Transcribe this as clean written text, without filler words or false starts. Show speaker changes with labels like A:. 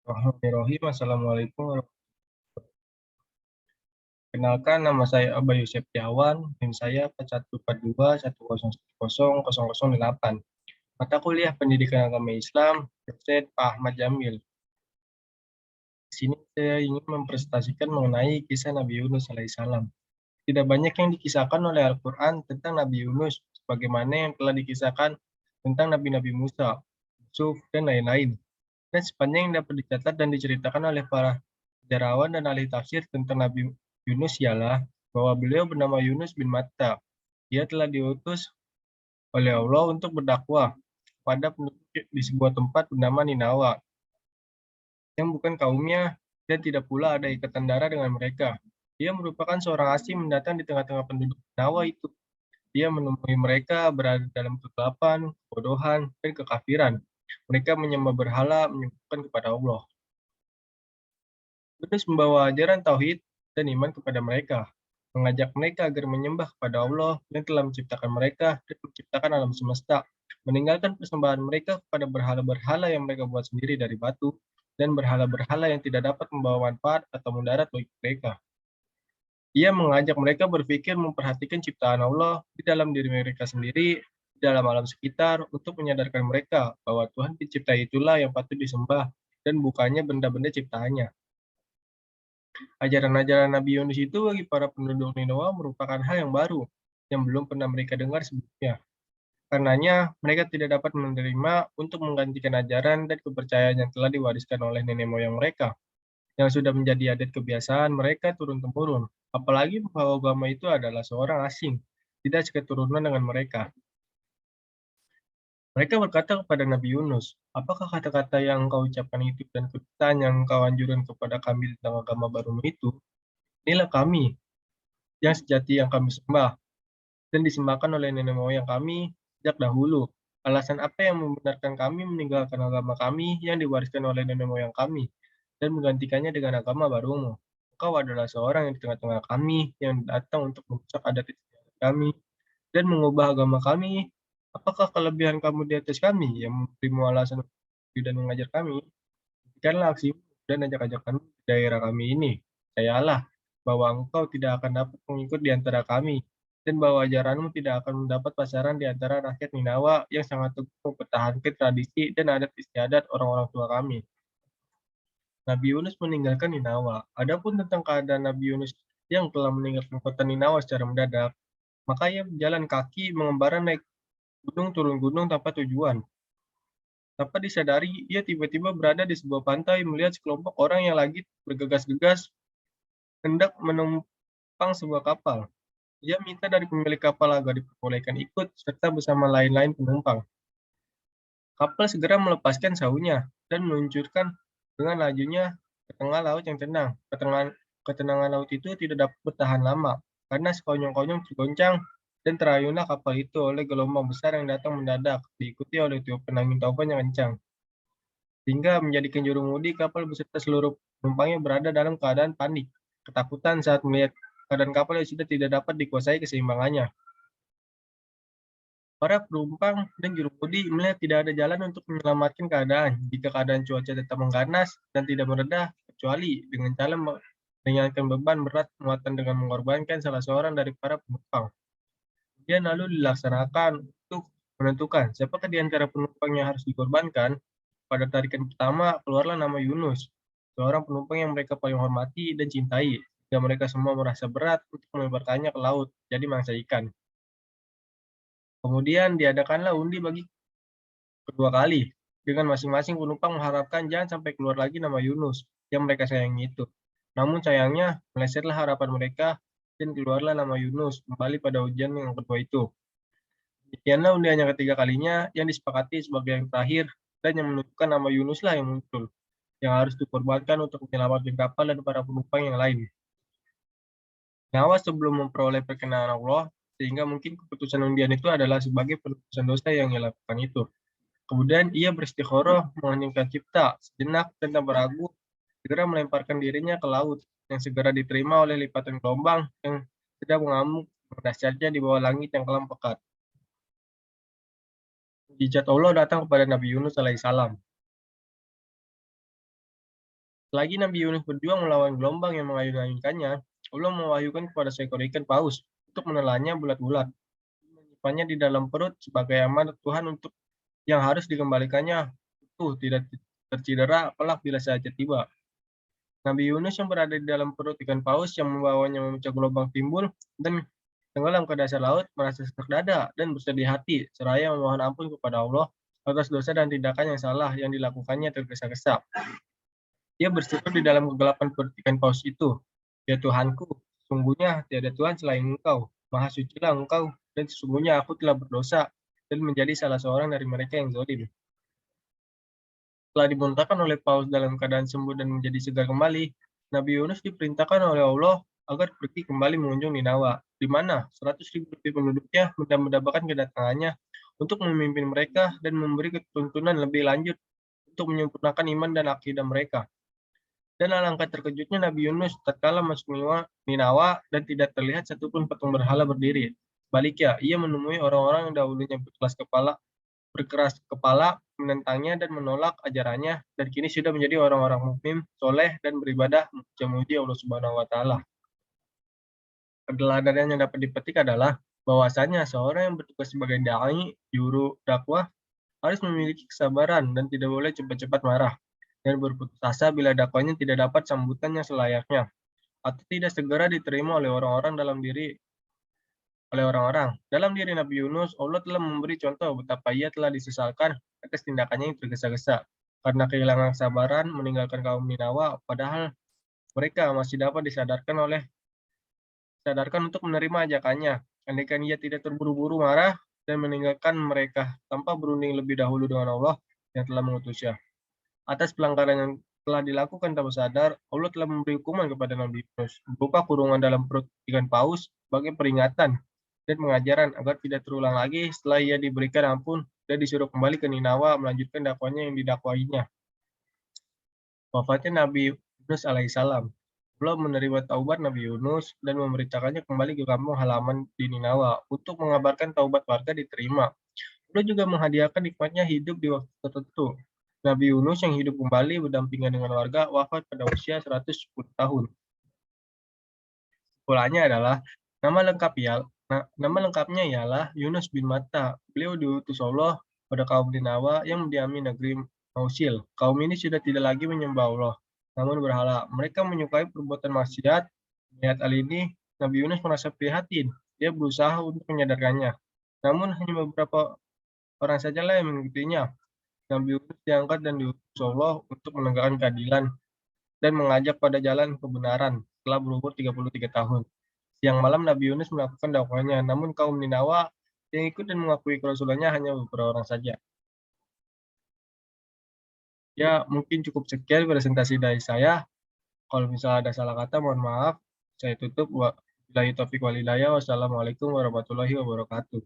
A: Bismillahirrahmanirrahim. Assalamualaikum Kenalkan, nama saya Aba Yusef Tiawan, NIM saya 4142101008. Mata kuliah Pendidikan Agama Islam, Dosen Pak Ahmad Jamil. Di sini saya ingin mempresentasikan mengenai kisah Nabi Yunus alaihissalam. Tidak banyak yang dikisahkan oleh Al-Quran tentang Nabi Yunus, sebagaimana yang telah dikisahkan tentang Nabi-Nabi Musa, Yusuf, dan lain-lain. Dan sepanjang yang dapat dicatat dan diceritakan oleh para sejarawan dan ahli tafsir tentang Nabi Yunus ialah bahwa beliau bernama Yunus bin Matta. Dia telah diutus oleh Allah untuk berdakwah pada penduduk di sebuah tempat bernama Ninawa, yang bukan kaumnya dan tidak pula ada ikatan darah dengan mereka. Dia merupakan seorang asing mendatang di tengah-tengah penduduk Ninawa itu. Dia menemui mereka berada dalam kegelapan, kebodohan, dan kekafiran. Mereka menyembah berhala, menyebutkan kepada Allah. Yunus membawa ajaran tauhid dan iman kepada mereka, mengajak mereka agar menyembah kepada Allah yang telah menciptakan mereka dan menciptakan alam semesta, meninggalkan persembahan mereka kepada berhala-berhala yang mereka buat sendiri dari batu, dan berhala-berhala yang tidak dapat membawa manfaat atau mudarat bagi mereka. Ia mengajak mereka berpikir memperhatikan ciptaan Allah di dalam diri mereka sendiri, di dalam alam sekitar, untuk menyadarkan mereka bahwa Tuhan pencipta itulah yang patut disembah, dan bukannya benda-benda ciptaannya. Ajaran-ajaran Nabi Yunus itu bagi para penduduk Ninawa merupakan hal yang baru, yang belum pernah mereka dengar sebelumnya. Karenanya, mereka tidak dapat menerima untuk menggantikan ajaran dan kepercayaan yang telah diwariskan oleh nenek moyang mereka, yang sudah menjadi adat kebiasaan mereka turun-temurun. Apalagi bahwa agama itu adalah seorang asing, tidak seketurunan dengan mereka. Mereka berkata kepada Nabi Yunus, "Apakah kata-kata yang engkau ucapkan itu dan kedutaan yang engkau anjurkan kepada kami tentang agama barumu itu? Inilah kami, yang sejati yang kami sembah, dan disembahkan oleh nenek moyang kami sejak dahulu. Alasan apa yang membenarkan kami meninggalkan agama kami yang diwariskan oleh nenek moyang kami, dan menggantikannya dengan agama barumu? Engkau adalah seorang yang di tengah-tengah kami, yang datang untuk merusak adat istiadat kami, dan mengubah agama kami. Apakah kelebihan kamu di atas kami, yang memberimu alasan untuk dan mengajar kami? Berikanlah aksimu dan ajak-ajak kami di daerah kami ini. Percayalah bahwa engkau tidak akan dapat mengikut di antara kami, dan bahwa ajaranmu tidak akan mendapat pasaran di antara rakyat Ninawa yang sangat teguh mempertahankan tradisi dan adat istiadat orang-orang tua kami." Nabi Yunus meninggalkan Ninawa. Adapun tentang keadaan Nabi Yunus yang telah meninggalkan kota Ninawa secara mendadak, maka ia berjalan kaki mengembara naik gunung turun gunung tanpa tujuan. Tanpa disadari, ia tiba-tiba berada di sebuah pantai melihat sekelompok orang yang lagi bergegas-gegas hendak menumpang sebuah kapal. Ia minta dari pemilik kapal agar diperbolehkan ikut serta bersama lain-lain penumpang. Kapal segera melepaskan saunya dan meluncurkan dengan lajunya ke tengah laut yang tenang. Ketenangan laut itu tidak dapat bertahan lama karena sekonyong-konyong tergoncang dan terayunlah kapal itu oleh gelombang besar yang datang mendadak, diikuti oleh tiupan angin topan yang kencang. Hingga menjadikan jurumudi kapal beserta seluruh penumpangnya berada dalam keadaan panik, ketakutan saat melihat keadaan kapal yang sudah tidak dapat dikuasai keseimbangannya. Para penumpang dan jurumudi melihat tidak ada jalan untuk menyelamatkan keadaan jika keadaan cuaca tetap mengganas dan tidak meredah, kecuali dengan cara meringankan beban berat muatan dengan mengorbankan salah seorang dari para penumpang. Kemudian lalu dilaksanakan untuk menentukan siapakah di antara penumpang yang harus dikorbankan. Pada tarikan pertama, keluarlah nama Yunus, seorang penumpang yang mereka paling hormati dan cintai, dan mereka semua merasa berat untuk melemparkannya ke laut, jadi mangsa ikan. Kemudian diadakanlah undi bagi kedua kali, dengan masing-masing penumpang mengharapkan jangan sampai keluar lagi nama Yunus, yang mereka sayangi itu. Namun sayangnya, melesetlah harapan mereka, dan keluarlah nama Yunus, kembali pada ujian yang kedua itu. Demikianlah undian yang ketiga kalinya, yang disepakati sebagai yang terakhir, dan yang menentukan nama Yunuslah yang muncul, yang harus dikorbankan untuk menyelamatkan kapal dan para penumpang yang lain. Nyawa sebelum memperoleh perkenan Allah, sehingga mungkin keputusan undian itu adalah sebagai penebusan dosa yang ia lakukan itu. Kemudian ia beristikharah mengheningkan cipta sejenak dan tanpa ragu segera melemparkan dirinya ke laut yang segera diterima oleh lipatan gelombang yang sedang mengamuk berdasarnya di bawah langit yang kelam pekat. Mujizat Allah datang kepada Nabi Yunus alaihissalam. Selagi Nabi Yunus berjuang melawan gelombang yang mengayun-ayunkannya, Allah mewahyukan kepada seekor ikan paus untuk menelannya bulat-bulat, menyimpannya di dalam perut sebagai amanat Tuhan untuk yang harus dikembalikannya utuh, tidak tercedera kelak bila saja tiba. Nabi Yunus yang berada di dalam perut ikan paus yang membawanya memecah gelombang timbul dan tenggelam ke dasar laut, merasa sesak dada dan bersedih hati, seraya memohon ampun kepada Allah atas dosa dan tindakan yang salah yang dilakukannya tergesa-gesa. Ia berseru di dalam kegelapan perut ikan paus itu, "Ya Tuhanku, sungguhnya tiada Tuhan selain Engkau, Maha Sucilah Engkau, dan sesungguhnya aku telah berdosa dan menjadi salah seorang dari mereka yang zalim." Setelah dimuntahkan oleh paus dalam keadaan sembuh dan menjadi segar kembali, Nabi Yunus diperintahkan oleh Allah agar pergi kembali mengunjungi Ninawa, di mana 100.000 lebih penduduknya mendambakan kedatangannya untuk memimpin mereka dan memberi ketuntunan lebih lanjut untuk menyempurnakan iman dan akidah mereka. Dan alangkah terkejutnya Nabi Yunus tatkala masuk Ninawa dan tidak terlihat satupun patung berhala berdiri. Sebaliknya, ia menemui orang-orang yang dahulunya berkeras kepala menentangnya dan menolak ajarannya, dan kini sudah menjadi orang-orang mukmin, soleh, dan beribadah memuji Allah Subhanahu wa Ta'ala. Keteladanan yang dapat dipetik adalah bahwasanya seorang yang bertugas sebagai dai, juru dakwah, harus memiliki kesabaran dan tidak boleh cepat-cepat marah, dan berputus asa bila dakwahnya tidak dapat sambutan yang selayaknya, atau tidak segera diterima oleh orang-orang. Dalam diri Nabi Yunus, Allah telah memberi contoh betapa ia telah disesalkan atas tindakannya yang tergesa-gesa, karena kehilangan kesabaran meninggalkan kaum Ninawa, padahal mereka masih dapat disadarkan untuk menerima ajakannya. Andaikan ia tidak terburu-buru marah dan meninggalkan mereka tanpa berunding lebih dahulu dengan Allah yang telah mengutusnya. Atas pelanggaran yang telah dilakukan tanpa sadar, Allah telah memberi hukuman kepada Nabi Yunus berupa kurungan dalam perut ikan paus sebagai peringatan dan pengajaran agar tidak terulang lagi setelah ia diberikan ampun dan disuruh kembali ke Ninawa melanjutkan dakwanya yang didakwahinya. Wafatnya Nabi Yunus alaihissalam. Allah menerima taubat Nabi Yunus dan memerintahkannya kembali ke kampung halaman di Ninawa untuk mengabarkan taubat warga diterima. Allah juga menghadiahkan nikmatnya hidup di waktu tertentu. Nabi Yunus yang hidup kembali berdampingan dengan warga wafat pada usia 110 tahun. Polanya adalah nama lengkapnya ialah Yunus bin Matta. Beliau diutus Allah pada kaum Ninawa yang mendiami negeri Mausil. Kaum ini sudah tidak lagi menyembah Allah, namun berhala. Mereka menyukai perbuatan maksiat. Melihat hal ini, Nabi Yunus merasa prihatin. Dia berusaha untuk menyadarkannya. Namun hanya beberapa orang sajalah yang mengikutinya. Nabi Yunus diangkat dan diutus Allah untuk menegakkan keadilan dan mengajak pada jalan kebenaran setelah berumur 33 tahun. Siang malam Nabi Yunus melakukan dakwahnya, namun kaum Ninawa yang ikut dan mengakui kerasulannya hanya beberapa orang saja. Ya, mungkin cukup sekian presentasi dari saya. Kalau misalnya ada salah kata, mohon maaf. Saya tutup. Wabillahi taufiq wal hidayah. Wassalamualaikum warahmatullahi wabarakatuh.